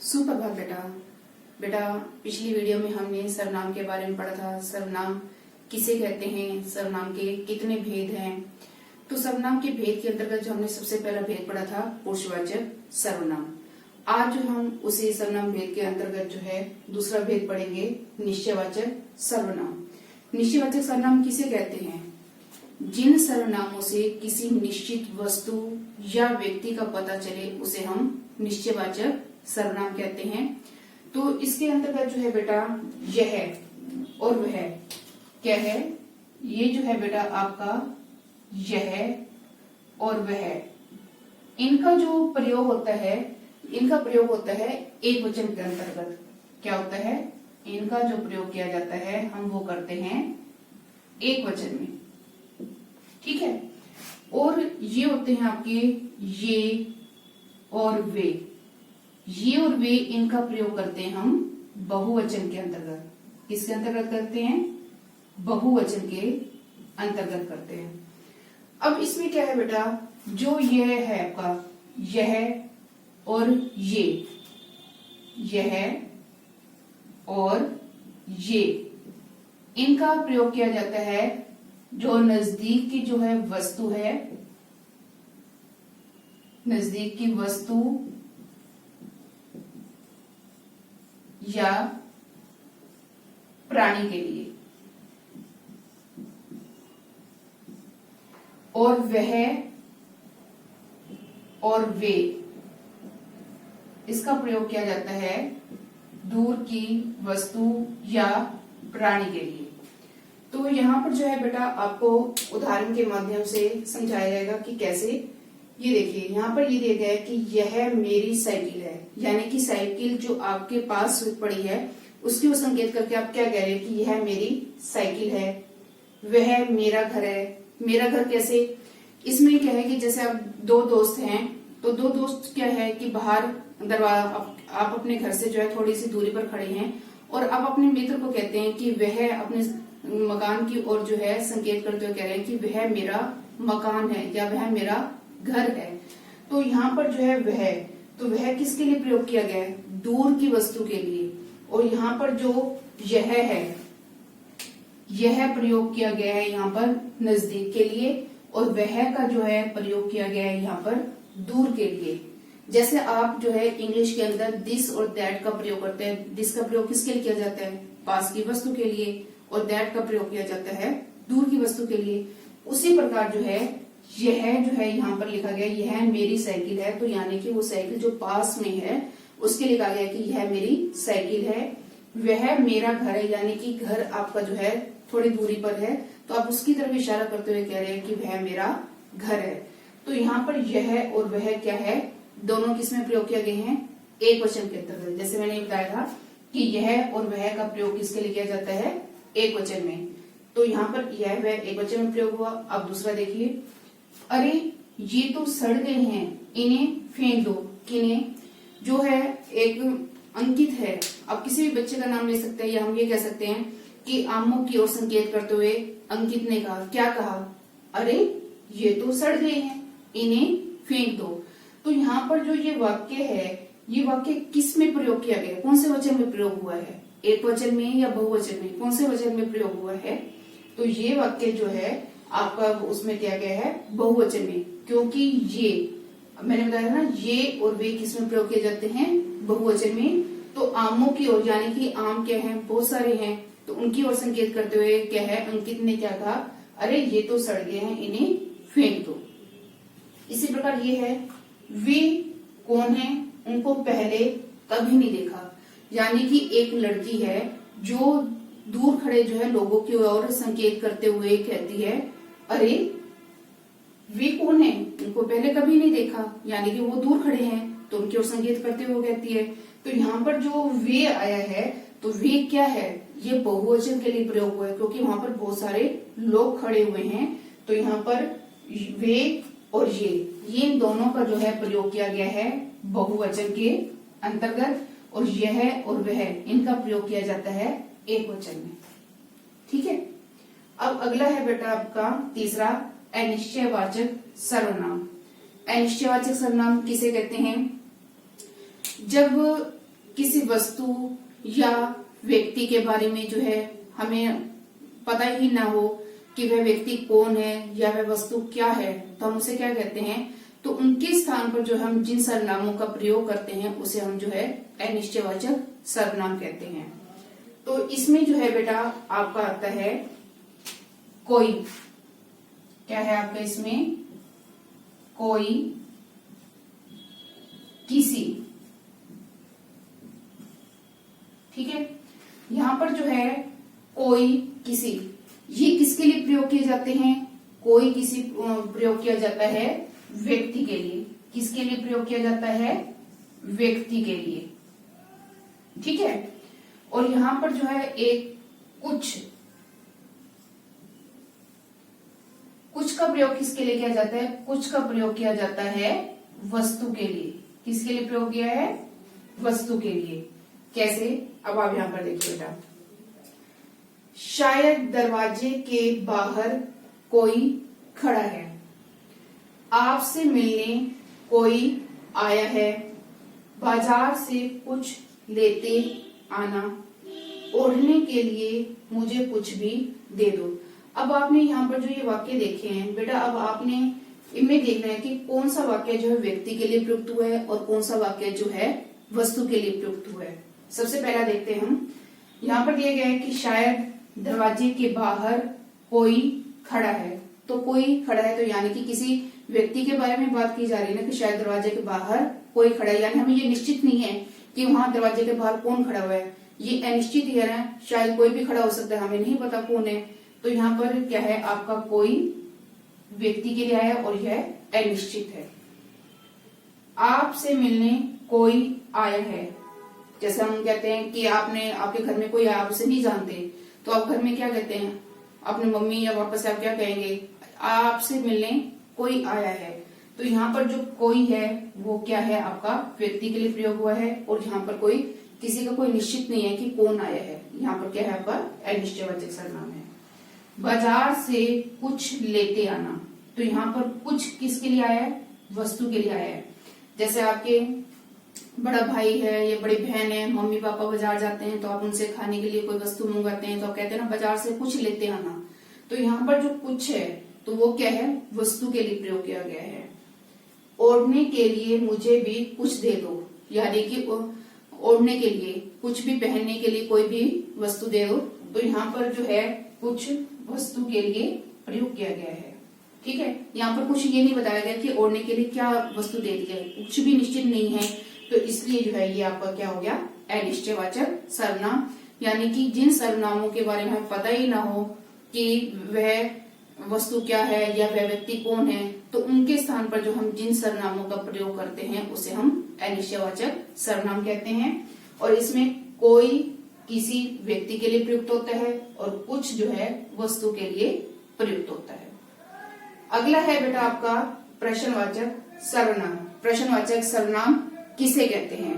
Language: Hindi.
सुप्रभात बेटा पिछली वीडियो में हमने सर्वनाम के बारे में पढ़ा था। सर्वनाम किसे कहते हैं, सर्वनाम के कितने भेद हैं। तो सर्वनाम के भेद के अंतर्गत जो हमने सबसे पहला भेद पढ़ा था पुरुषवाचक सर्वनाम। आज जो हम उसी सर्वनाम भेद के अंतर्गत जो है दूसरा भेद पढ़ेंगे, निश्चयवाचक सर्वनाम। निश्चयवाचक सर्वनाम किसे कहते हैं? जिन सर्वनामों से किसी निश्चित वस्तु या व्यक्ति का पता चले उसे हम निश्चयवाचक सर्वनाम कहते हैं। तो इसके अंतर्गत जो है बेटा यह और वह क्या है, ये जो है बेटा आपका यह और वह, इनका जो प्रयोग होता है, इनका प्रयोग होता है एक वचन के अंतर्गत। क्या होता है? इनका जो प्रयोग किया जाता है हम वो करते हैं एक वचन में, ठीक है। और ये होते हैं आपके ये और वे। ये और वे इनका प्रयोग करते हैं हम बहुवचन के अंतर्गत। किसके अंतर्गत करते हैं? बहुवचन के अंतर्गत करते हैं। अब इसमें क्या है बेटा, जो यह है आपका यह और ये, यह और ये, इनका प्रयोग किया जाता है जो नजदीक की जो है वस्तु है, नजदीक की वस्तु या प्राणी के लिए, और वह और वे, इसका प्रयोग किया जाता है दूर की वस्तु या प्राणी के लिए। तो यहाँ पर जो है बेटा आपको उदाहरण के माध्यम से समझाया जाएगा कि कैसे। ये देखिए यहाँ पर ये दिया गया है कि यह मेरी साइकिल है, यानी कि साइकिल जो आपके पास पड़ी है उसकी वो संकेत करके आप क्या कह रहे हैं कि यह मेरी साइकिल है। वह मेरा घर है। मेरा घर कैसे? इसमें क्या है कि जैसे आप दो दोस्त हैं तो दो दोस्त क्या है कि बाहर दरवाजा, आप अपने घर से जो है थोड़ी सी दूरी पर खड़े हैं और आप अपने मित्र को कहते हैं कि वह अपने मकान की ओर जो है संकेत करते हुए कह रहे हैं कि वह मेरा मकान है या वह मेरा घर है। तो यहाँ पर जो है वह, तो वह किसके लिए प्रयोग किया गया है? दूर की वस्तु के लिए। और यहाँ पर जो यह है, यह प्रयोग किया गया है यहाँ पर नजदीक के लिए, और वह का जो है प्रयोग किया गया है यहाँ पर दूर के लिए। जैसे आप जो है इंग्लिश के अंदर दिस और दैट का प्रयोग करते हैं। दिस का प्रयोग किसके लिए किया जाता है? पास की वस्तु के लिए, और दैट का प्रयोग किया जाता है दूर की वस्तु के लिए। उसी प्रकार जो है यह जो है यहाँ पर लिखा गया यह मेरी साइकिल है, तो यानी कि वो साइकिल जो पास में है उसके लिखा गया कि यह मेरी साइकिल है। वह मेरा घर है, यानी कि घर आपका जो है थोड़ी दूरी पर है, तो आप उसकी तरफ इशारा करते हुए कह रहे हैं कि वह मेरा घर है। तो यहाँ पर यह और वह क्या है, दोनों किसमें प्रयोग किए गए हैं? एक वचन के अंतर्गत। जैसे मैंने बताया था कि यह और वह का प्रयोग किसके लिए किया जाता है? एक वचन में। तो यहाँ पर यह वह एक वचन में प्रयोग हुआ। अब दूसरा देखिए, अरे ये तो सड़ गए हैं, इन्हें फेंक दो। किन्हें? जो है एक अंकित है। अब किसी भी बच्चे का नाम ले सकते हैं, या हम ये कह सकते हैं कि आमों की ओर संकेत करते हुए अंकित ने कहा, क्या कहा? अरे ये तो सड़ गए हैं, इन्हें फेंक दो। तो यहाँ पर जो ये वाक्य है, ये वाक्य किस में प्रयोग किया गया? कौन से वचन में प्रयोग हुआ है? एक वचन में या बहुवचन में? कौन से वचन में प्रयोग हुआ है? तो ये वाक्य जो है आपका उसमें किया गया है बहुवचन में, क्योंकि ये मैंने बताया ना ये और वे किस में प्रयोग किए जाते हैं? बहुवचन में। तो आमों की ओर, यानी कि आम क्या है? बहुत सारे हैं, तो उनकी ओर संकेत करते हुए क्या है, अंकित ने क्या कहा? अरे ये तो सड़ गए हैं, इन्हें फेंक दो। इसी प्रकार ये है, वे कौन है? उनको पहले कभी नहीं देखा, यानी कि एक लड़की है जो दूर खड़े जो है लोगों की ओर संकेत करते हुए कहती है, अरे वे कौन है? उनको पहले कभी नहीं देखा, यानी कि वो दूर खड़े हैं तो उनकी ओर संकेत करते हुए कहती है। तो यहाँ पर जो वे आया है, तो वे क्या है? ये बहुवचन के लिए प्रयोग हुआ है, क्योंकि वहां पर बहुत सारे लोग खड़े हुए हैं। तो यहाँ पर वे और ये इन दोनों का जो है प्रयोग किया गया है बहुवचन के अंतर्गत, और यह और वह इनका प्रयोग किया जाता है एक वचन में, ठीक है। अब अगला है बेटा आपका तीसरा, अनिश्चयवाचक सर्वनाम। अनिश्चयवाचक सर्वनाम किसे कहते हैं? जब किसी वस्तु या व्यक्ति के बारे में जो है हमें पता ही ना हो कि वह व्यक्ति कौन है या वह वस्तु क्या है, तो हम उसे क्या कहते हैं, तो उनके स्थान पर जो हम जिन सर्वनामों का प्रयोग करते हैं उसे हम जो है अनिश्चयवाचक सर्वनाम कहते हैं। तो इसमें जो है बेटा आपका आता है कोई, क्या है आपका इसमें, कोई, किसी, ठीक है। यहां पर जो है कोई, किसी, ये किसके लिए प्रयोग किए जाते हैं, कोई, किसी प्रयोग किया जाता है व्यक्ति के लिए। किसके लिए प्रयोग किया जाता है, व्यक्ति के लिए, ठीक है। और यहां पर जो है एक कुछ का प्रयोग किसके लिए किया जाता है, कुछ का प्रयोग किया जाता है वस्तु के लिए। किसके लिए प्रयोग किया है, वस्तु के लिए। कैसे, अब आप यहां पर देखिए बेटा, शायद दरवाजे के बाहर कोई खड़ा है, आपसे मिलने कोई आया है, बाजार से कुछ लेते आना, ओढ़ने के लिए मुझे कुछ भी दे दो। अब आपने यहाँ पर जो ये वाक्य देखे हैं बेटा, अब आपने इनमें देखना है कि कौन सा वाक्य जो है व्यक्ति के लिए प्रयुक्त हुआ है और कौन सा वाक्य जो है वस्तु के लिए प्रयुक्त हुआ है। सबसे पहला देखते हैं हम, यहाँ पर दिया गया है कि शायद दरवाजे के बाहर कोई खड़ा है। तो कोई खड़ा है, तो यानी कि किसी व्यक्ति के बारे में बात की जा रही है ना, कि शायद दरवाजे के बाहर कोई खड़ा है, यानी हमें ये निश्चित नहीं है कि वहां दरवाजे के बाहर कौन खड़ा हुआ है, ये अनिश्चित ही है ना, शायद कोई भी खड़ा हो सकता है, हमें नहीं पता कौन है। तो यहाँ पर क्या है आपका, कोई व्यक्ति के लिए आया और यह अनिश्चित है। आपसे मिलने कोई आया है, जैसे हम कहते हैं कि आपके घर में कोई आया, आप उसे नहीं जानते, तो आप घर में क्या कहते हैं, अपनी मम्मी या पापा से आप क्या कहेंगे, आपसे मिलने कोई आया है। तो यहाँ पर जो कोई है वो क्या है आपका व्यक्ति के लिए प्रयोग हुआ है, और यहाँ पर कोई, किसी का कोई निश्चित नहीं है कि कौन आया है। यहाँ पर क्या है आपका अनिश्चयवाचक सर्वनाम है। बाजार से कुछ लेते आना, तो यहाँ पर कुछ किसके लिए आया है, वस्तु के लिए आया है। जैसे आपके बड़ा भाई है या बड़ी बहन है, मम्मी पापा बाजार जाते हैं तो आप उनसे खाने के लिए कोई वस्तु मंगाते हैं, तो आप कहते हैं ना बाजार से कुछ लेते आना। तो यहाँ पर जो कुछ है तो वो क्या है, वस्तु के लिए प्रयोग किया गया है। ओढ़ने के लिए मुझे भी कुछ दे दो, यानी कि ओढ़ने के लिए, कुछ भी पहनने के लिए कोई भी वस्तु दे दो। तो यहाँ पर जो है कुछ वस्तु के लिए प्रयोग किया गया है, ठीक है। यहाँ पर कुछ ये नहीं बताया गया कि ओढ़ने के लिए क्या वस्तु दे दी है, कुछ भी निश्चित नहीं है, तो इसलिए जो है ये आपका क्या हो गया, अनिश्चयवाचक सर्वनाम। यानी कि जिन सर्वनामों के बारे में हमें पता ही ना हो कि वह वस्तु क्या है या वह व्यक्ति कौन है, तो उनके स्थान पर जो हम जिन सर्वनामों का प्रयोग करते हैं उसे हम अनिश्चयवाचक सर्वनाम कहते हैं। और इसमें कोई किसी व्यक्ति के लिए प्रयुक्त होता है और कुछ जो है वस्तु के लिए प्रयुक्त होता है। अगला है बेटा आपका प्रश्नवाचक सर्वनाम। प्रश्नवाचक सर्वनाम किसे कहते हैं?